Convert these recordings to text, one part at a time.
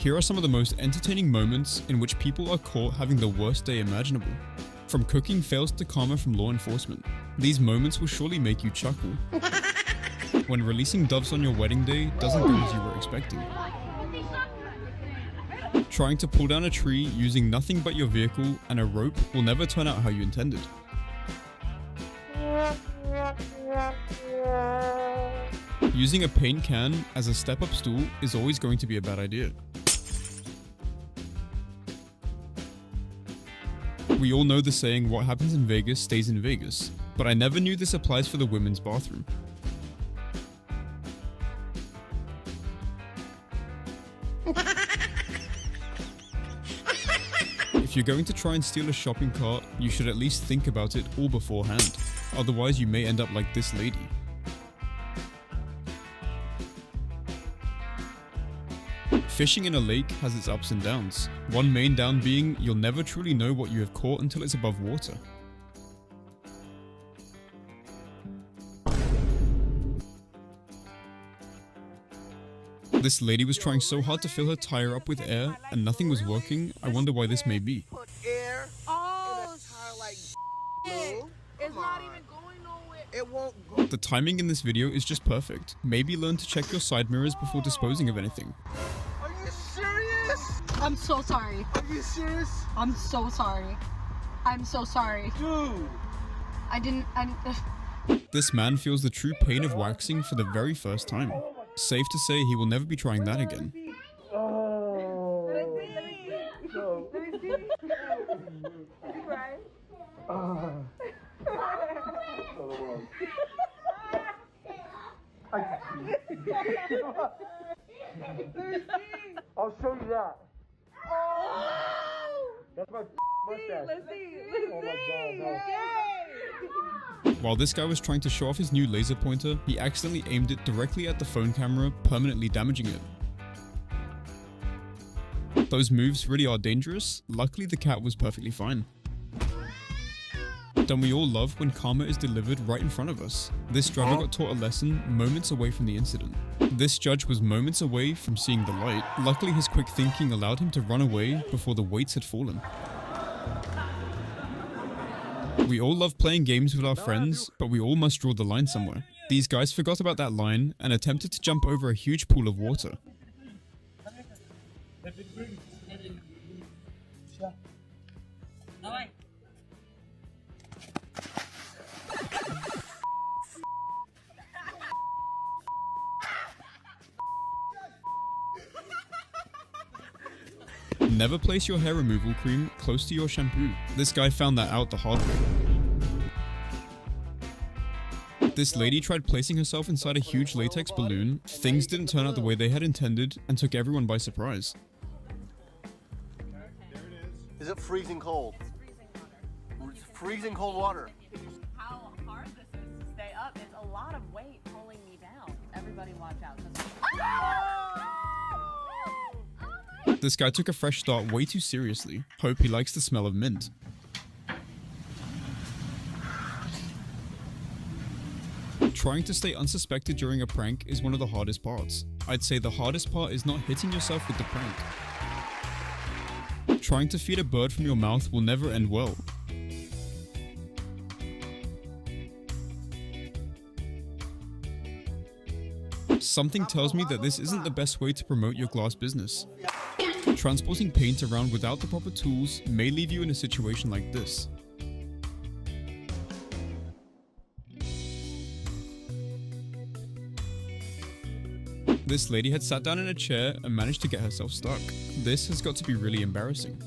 Here are some of the most entertaining moments in which people are caught having the worst day imaginable. From cooking fails to karma from law enforcement. These moments will surely make you chuckle. When releasing doves on your wedding day doesn't go as you were expecting. Trying to pull down a tree using nothing but your vehicle and a rope will never turn out how you intended. Using a paint can as a step-up stool is always going to be a bad idea. We all know the saying, what happens in Vegas stays in Vegas, but I never knew this applies for the women's bathroom. If you're going to try and steal a shopping cart, you should at least think about it all beforehand. Otherwise, you may end up like this lady. Fishing in a lake has its ups and downs. One main down being, you'll never truly know what you have caught until it's above water. This lady was trying so hard to fill her tire up with air and nothing was working. I wonder why this may be. Put air in a tire like it's not even going nowhere. it won't go. The timing in this video is just perfect. Maybe learn to check your side mirrors before disposing of anything. Are you serious? I'm so sorry. Are you serious? I'm so sorry. I'm so sorry. Dude. This man feels the true pain of waxing for the very first time. Safe to say he will never be trying that again. Oh. I'll show you that. That's my mustache. Let's see. Oh my God, no. While this guy was trying to show off his new laser pointer, he accidentally aimed it directly at the phone camera, permanently damaging it. Those moves really are dangerous. Luckily, the cat was perfectly fine. Don't we all love when karma is delivered right in front of us? This driver got taught a lesson moments away from the incident. This judge was moments away from seeing the light. Luckily, his quick thinking allowed him to run away before the weights had fallen. We all love playing games with our friends, but we all must draw the line somewhere. These guys forgot about that line and attempted to jump over a huge pool of water. Never place your hair removal cream close to your shampoo. This guy found that out the hard way. This lady tried placing herself inside a huge latex balloon. Things didn't turn out the way they had intended and took everyone by surprise. Is it freezing cold? It's freezing cold water. How hard this is to stay up. It's a lot of weight pulling me down. Everybody watch out. This guy took a fresh start way too seriously. Hope he likes the smell of mint. Trying to stay unsuspected during a prank is one of the hardest parts. I'd say the hardest part is not hitting yourself with the prank. Trying to feed a bird from your mouth will never end well. Something tells me that this isn't the best way to promote your glass business. Transporting paint around without the proper tools may leave you in a situation like this. This lady had sat down in a chair and managed to get herself stuck. This has got to be really embarrassing.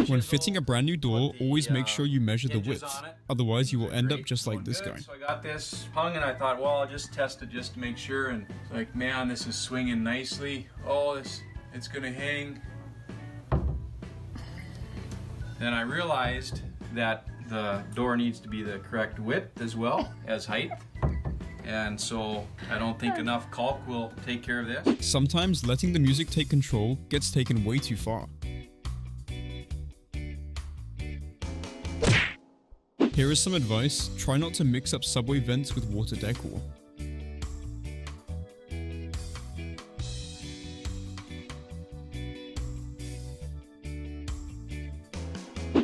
When fitting a brand new door, always make sure you measure the width. Otherwise, you will end up just like this guy. So I got this hung and I thought, well, I'll just test it just to make sure. And it's like, man, this is swinging nicely. Oh, it's gonna hang. Then I realized that the door needs to be the correct width as well as height. And so I don't think enough caulk will take care of this. Sometimes letting the music take control gets taken way too far. Here is some advice: try not to mix up subway vents with water decor.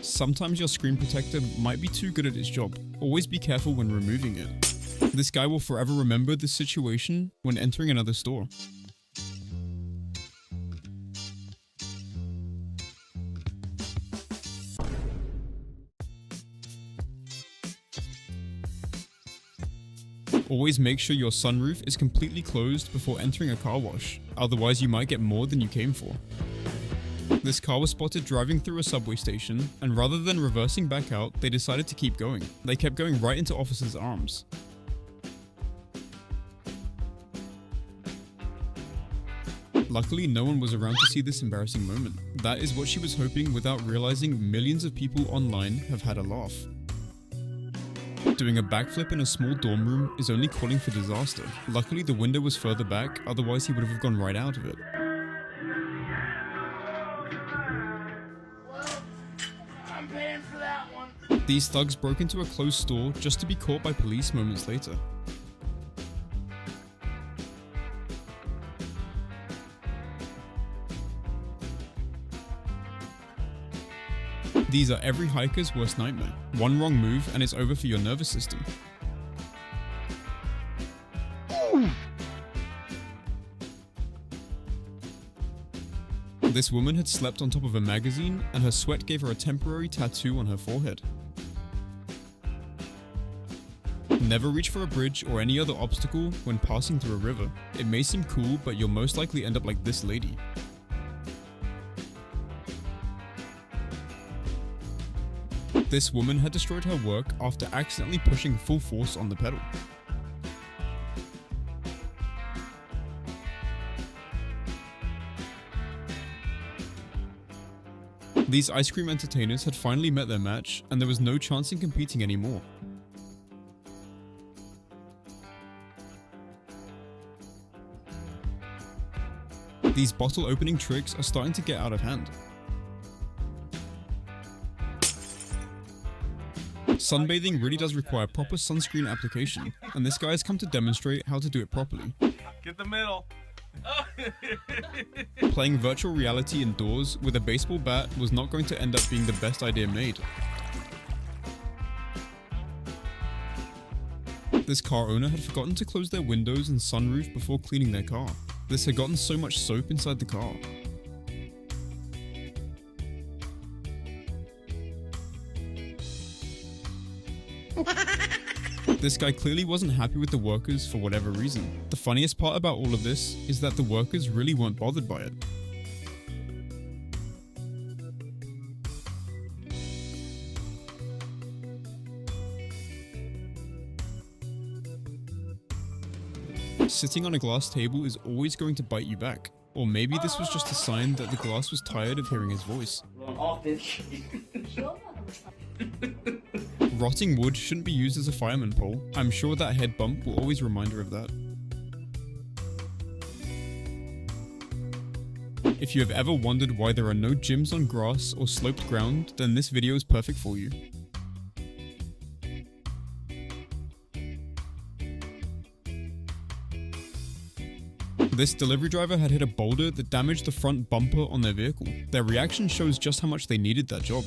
Sometimes your screen protector might be too good at its job. Always be careful when removing it. This guy will forever remember this situation when entering another store. Always make sure your sunroof is completely closed before entering a car wash, otherwise you might get more than you came for. This car was spotted driving through a subway station, and rather than reversing back out, they decided to keep going. They kept going right into officers' arms. Luckily, no one was around to see this embarrassing moment. That is what she was hoping, without realizing millions of people online have had a laugh. Doing a backflip in a small dorm room is only calling for disaster. Luckily, the window was further back, otherwise he would have gone right out of it. I'm paying for that one. These thugs broke into a closed store just to be caught by police moments later. These are every hiker's worst nightmare. One wrong move and it's over for your nervous system. This woman had slept on top of a magazine and her sweat gave her a temporary tattoo on her forehead. Never reach for a bridge or any other obstacle when passing through a river. It may seem cool, but you'll most likely end up like this lady. This woman had destroyed her work after accidentally pushing full force on the pedal. These ice cream entertainers had finally met their match, and there was no chance in competing anymore. These bottle opening tricks are starting to get out of hand. Sunbathing really does require proper sunscreen application, and this guy has come to demonstrate how to do it properly. Get the middle. Playing virtual reality indoors with a baseball bat was not going to end up being the best idea made. This car owner had forgotten to close their windows and sunroof before cleaning their car. This had gotten so much soap inside the car. This guy clearly wasn't happy with the workers for whatever reason. The funniest part about all of this is that the workers really weren't bothered by it. Sitting on a glass table is always going to bite you back. Or maybe this was just a sign that the glass was tired of hearing his voice. Rotting wood shouldn't be used as a fireman pole. I'm sure that head bump will always remind her of that. If you have ever wondered why there are no gyms on grass or sloped ground, then this video is perfect for you. This delivery driver had hit a boulder that damaged the front bumper on their vehicle. Their reaction shows just how much they needed that job.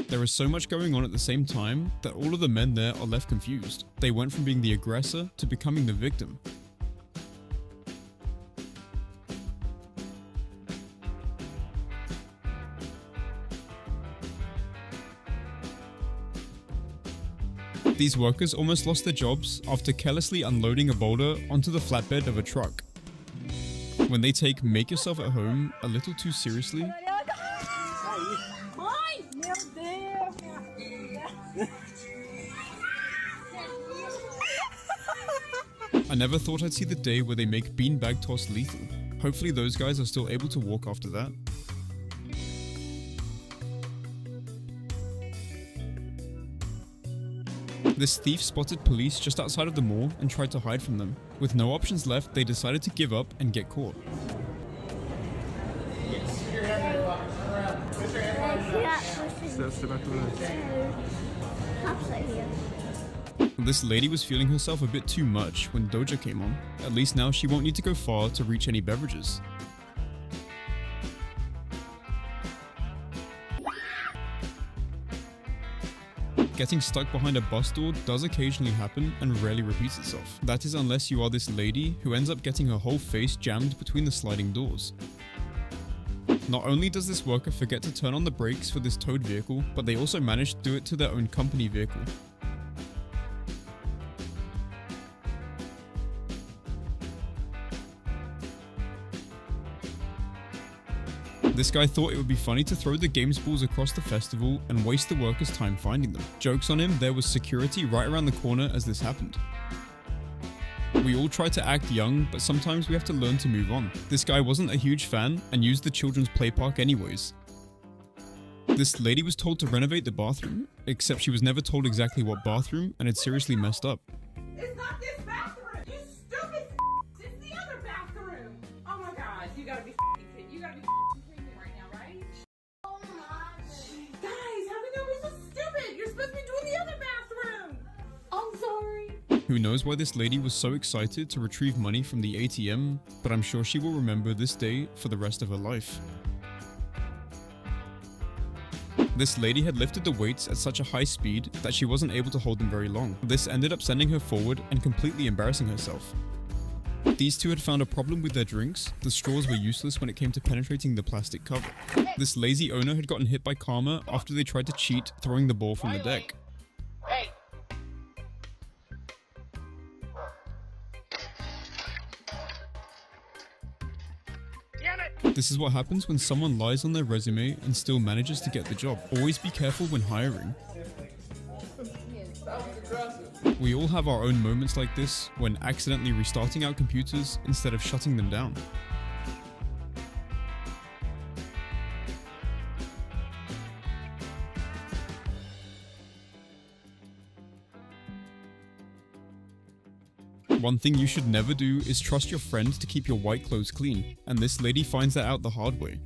There is so much going on at the same time that all of the men there are left confused. They went from being the aggressor to becoming the victim. These workers almost lost their jobs after carelessly unloading a boulder onto the flatbed of a truck. When they take "make yourself at home" a little too seriously, I never thought I'd see the day where they make beanbag toss lethal. Hopefully those guys are still able to walk after that. This thief spotted police just outside of the mall and tried to hide from them. With no options left, they decided to give up and get caught. This lady was feeling herself a bit too much when Doja came on. At least now she won't need to go far to reach any beverages. Getting stuck behind a bus door does occasionally happen and rarely repeats itself. That is unless you are this lady who ends up getting her whole face jammed between the sliding doors. Not only does this worker forget to turn on the brakes for this towed vehicle, but they also manage to do it to their own company vehicle. This guy thought it would be funny to throw the games balls across the festival and waste the workers' time finding them. Joke's on him, there was security right around the corner as this happened. We all try to act young, but sometimes we have to learn to move on. This guy wasn't a huge fan and used the children's play park anyways. This lady was told to renovate the bathroom, except she was never told exactly what bathroom and had seriously messed up. It's not this bathroom, you stupid it's the other bathroom. Oh my god, you gotta be kidding. You gotta be kidding me right now, right? Oh my. Guys, how can you be so stupid? You're supposed to be doing the other bathroom. I'm sorry. Who knows why this lady was so excited to retrieve money from the ATM, but I'm sure she will remember this day for the rest of her life. This lady had lifted the weights at such a high speed that she wasn't able to hold them very long. This ended up sending her forward and completely embarrassing herself. These two had found a problem with their drinks. The straws were useless when it came to penetrating the plastic cover. This lazy owner had gotten hit by karma after they tried to cheat, throwing the ball from the deck. Hey! Damn it! This is what happens when someone lies on their resume and still manages to get the job. Always be careful when hiring. We all have our own moments like this when accidentally restarting our computers instead of shutting them down. One thing you should never do is trust your friend to keep your white clothes clean, and this lady finds that out the hard way.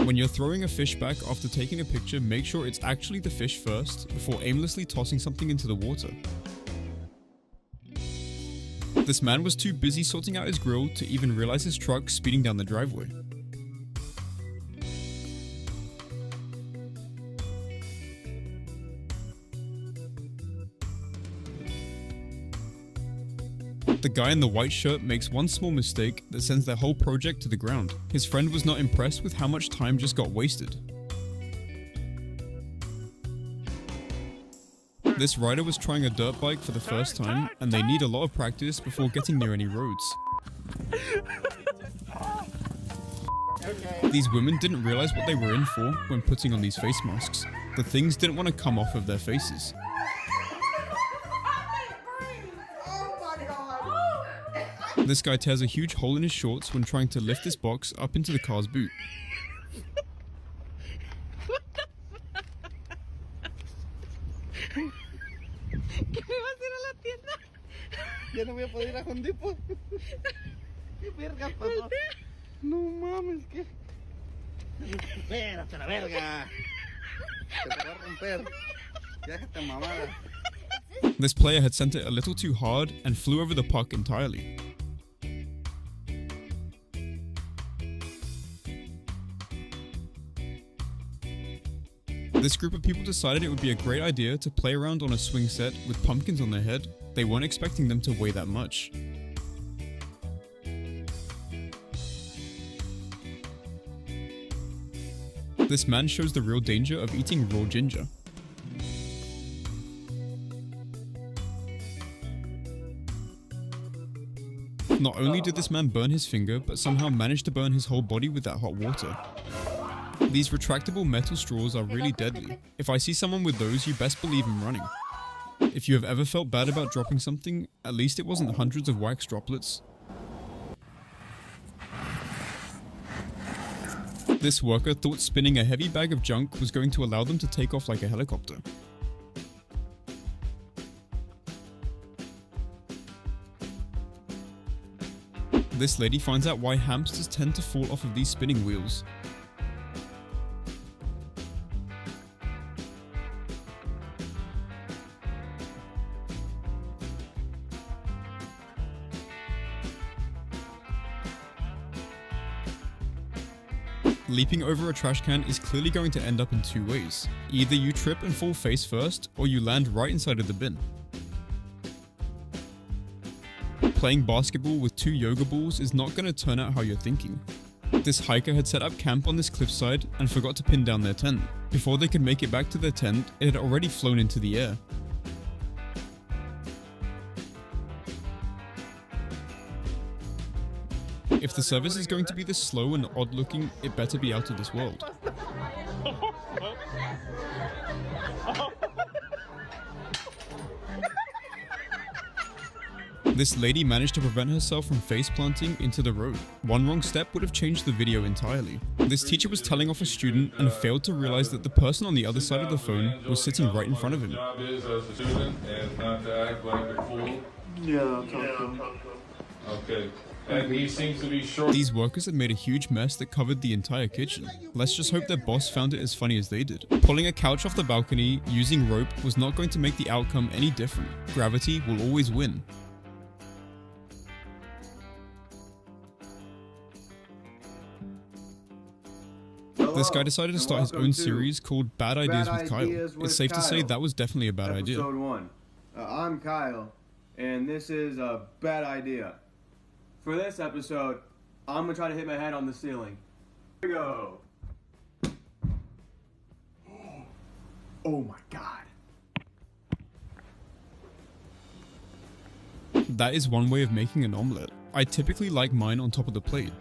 When you're throwing a fish back after taking a picture, make sure it's actually the fish first before aimlessly tossing something into the water. This man was too busy sorting out his grill to even realize his truck speeding down the driveway. The guy in the white shirt makes one small mistake that sends their whole project to the ground. His friend was not impressed with how much time just got wasted. This rider was trying a dirt bike for the first time, and they need a lot of practice before getting near any roads. These women didn't realize what they were in for when putting on these face masks. The things didn't want to come off of their faces. This guy tears a huge hole in his shorts when trying to lift this box up into the car's boot. ¿Qué me vas a ir a la tienda? Ya no voy a poder ir a Home Depot. ¡Qué verga, papá! No mames, que... Espérate, la verga. Se te va a romper. Déjate mamada. This player had sent it a little too hard and flew over the puck entirely. This group of people decided it would be a great idea to play around on a swing set with pumpkins on their head. They weren't expecting them to weigh that much. This man shows the real danger of eating raw ginger. Not only did this man burn his finger, but somehow managed to burn his whole body with that hot water. These retractable metal straws are really deadly. If I see someone with those, you best believe I'm running. If you have ever felt bad about dropping something, at least it wasn't hundreds of wax droplets. This worker thought spinning a heavy bag of junk was going to allow them to take off like a helicopter. This lady finds out why hamsters tend to fall off of these spinning wheels. Leaping over a trash can is clearly going to end up in two ways. Either you trip and fall face first, or you land right inside of the bin. Playing basketball with 2 yoga balls is not going to turn out how you're thinking. This hiker had set up camp on this cliffside and forgot to pin down their tent. Before they could make it back to their tent, it had already flown into the air. If the service is going to be this slow and odd looking, it better be out of this world. This lady managed to prevent herself from face planting into the road. One wrong step would have changed the video entirely. This teacher was telling off a student and failed to realize that the person on the other side of the phone was sitting right in front of him. Job is as a student and not to act like a fool. Yeah, I'll talk to him. Okay. And he seems to be short. These workers had made a huge mess that covered the entire kitchen. Let's just hope their boss found it as funny as they did. Pulling a couch off the balcony using rope was not going to make the outcome any different. Gravity will always win. This guy decided to start his own series called Bad Ideas with Kyle. It's safe to say that was definitely a bad idea. Episode 1. I'm Kyle, and this is a bad idea. For this episode, I'm gonna try to hit my head on the ceiling. Here we go. Oh my god. That is one way of making an omelette. I typically like mine on top of the plate.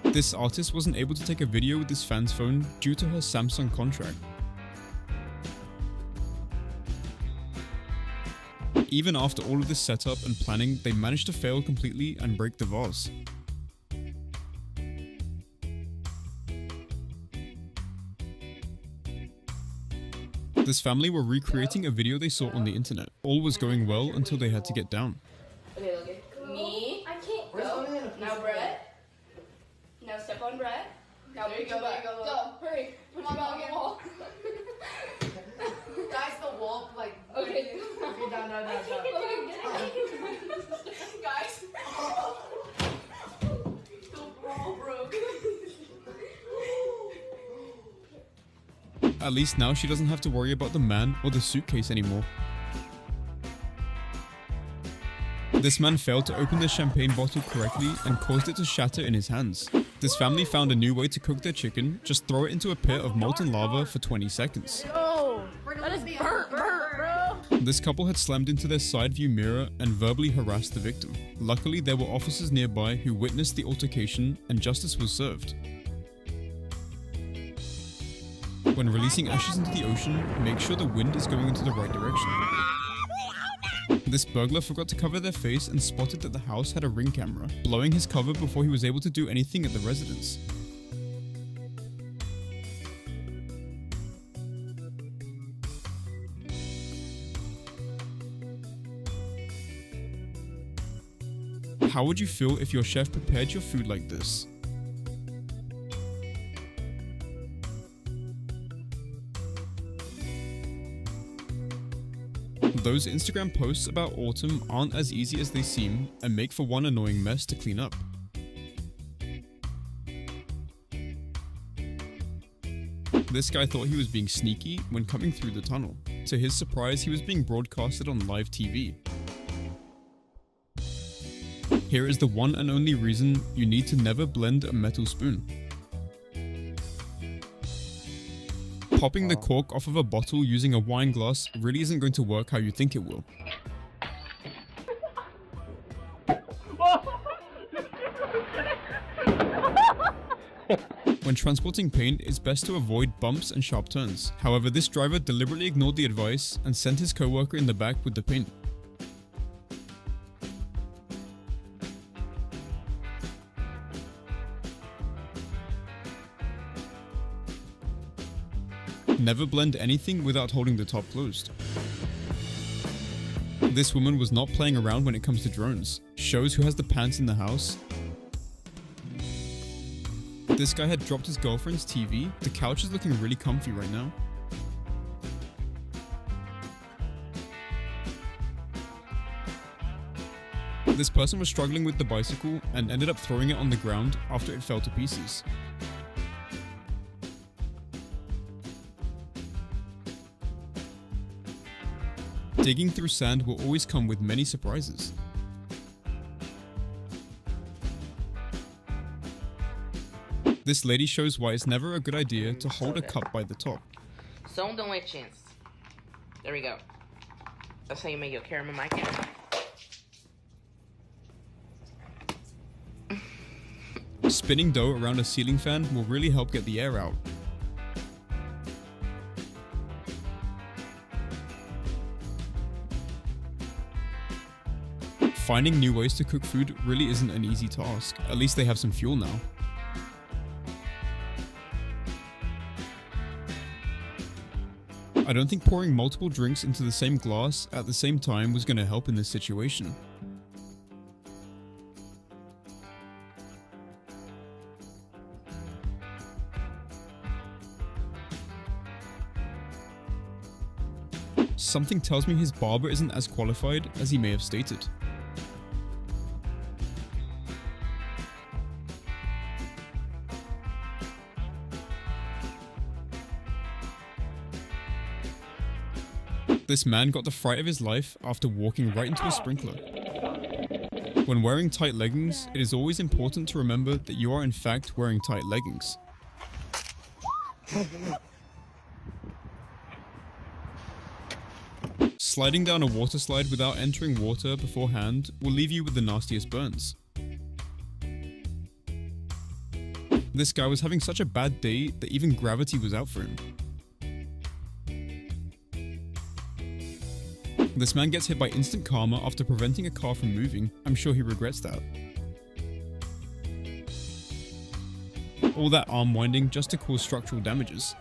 This artist wasn't able to take a video with this fan's phone due to her Samsung contract. Even after all of this setup and planning, they managed to fail completely and break the vase. This family were recreating a video they saw on the internet. All was going well until they had to get down. Okay, look at me. I can't go. Now Brett. Now step on Brett. Now there you go. Go. Hurry. Put your ball on the wall. Guys, the wall, like, Okay. okay, down. Guys. The wall broke. At least now she doesn't have to worry about the man or the suitcase anymore. This man failed to open the champagne bottle correctly and caused it to shatter in his hands. This family found a new way to cook their chicken: just throw it into a pit of molten lava for 20 seconds. Oh, that is burnt, bro. This couple had slammed into their side view mirror and verbally harassed the victim. Luckily, there were officers nearby who witnessed the altercation and justice was served. When releasing ashes into the ocean, make sure the wind is going into the right direction. This burglar forgot to cover their face and spotted that the house had a ring camera, blowing his cover before he was able to do anything at the residence. How would you feel if your chef prepared your food like this? Those Instagram posts about autumn aren't as easy as they seem and make for one annoying mess to clean up. This guy thought he was being sneaky when coming through the tunnel. To his surprise, he was being broadcasted on live TV. Here is the one and only reason you need to never blend a metal spoon. Popping the cork off of a bottle using a wine glass really isn't going to work how you think it will. When transporting paint, it's best to avoid bumps and sharp turns. However, this driver deliberately ignored the advice and sent his coworker in the back with the paint. Never blend anything without holding the top closed. This woman was not playing around when it comes to drones. Shows who has the pants in the house. This guy had dropped his girlfriend's TV. The couch is looking really comfy right now. This person was struggling with the bicycle and ended up throwing it on the ground after it fell to pieces. Digging through sand will always come with many surprises. This lady shows why it's never a good idea to hold a cup by the top. Só dá uma chance. There we go. That's how you make your caramel macchiato. Spinning dough around a ceiling fan will really help get the air out. Finding new ways to cook food really isn't an easy task. At least they have some fuel now. I don't think pouring multiple drinks into the same glass at the same time was going to help in this situation. Something tells me his barber isn't as qualified as he may have stated. This man got the fright of his life after walking right into a sprinkler. When wearing tight leggings, it is always important to remember that you are in fact wearing tight leggings. Sliding down a water slide without entering water beforehand will leave you with the nastiest burns. This guy was having such a bad day that even gravity was out for him. This man gets hit by instant karma after preventing a car from moving. I'm sure he regrets that. All that arm winding just to cause structural damages.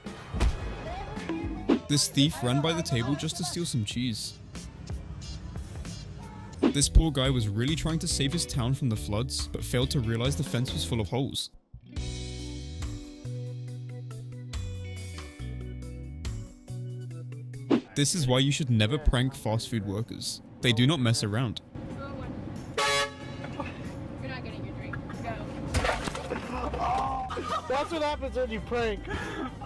This thief ran by the table just to steal some cheese. This poor guy was really trying to save his town from the floods, but failed to realize the fence was full of holes. This is why you should never prank fast food workers. They do not mess around. You're not getting your drink. Go. That's what happens when you prank.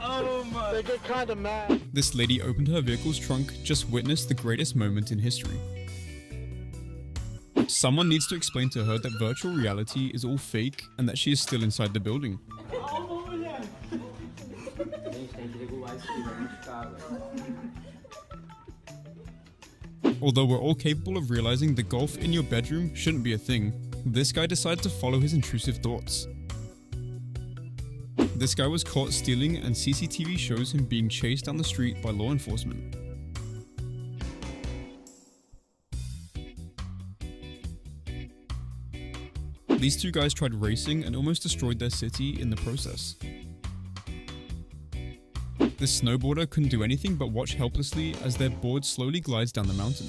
Oh my. They get kind of mad. This lady opened her vehicle's trunk, just witnessed the greatest moment in history. Someone needs to explain to her that virtual reality is all fake and that she is still inside the building. Although we're all capable of realizing the golf in your bedroom shouldn't be a thing, this guy decided to follow his intrusive thoughts. This guy was caught stealing and CCTV shows him being chased down the street by law enforcement. These two guys tried racing and almost destroyed their city in the process. This snowboarder couldn't do anything but watch helplessly as their board slowly glides down the mountain.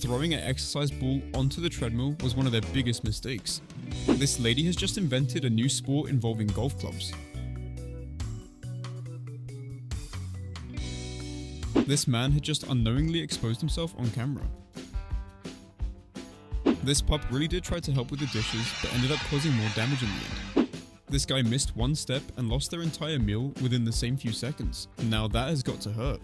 Throwing an exercise ball onto the treadmill was one of their biggest mistakes. This lady has just invented a new sport involving golf clubs. This man had just unknowingly exposed himself on camera. This pup really did try to help with the dishes, but ended up causing more damage in the end. This guy missed one step and lost their entire meal within the same few seconds. Now that has got to hurt.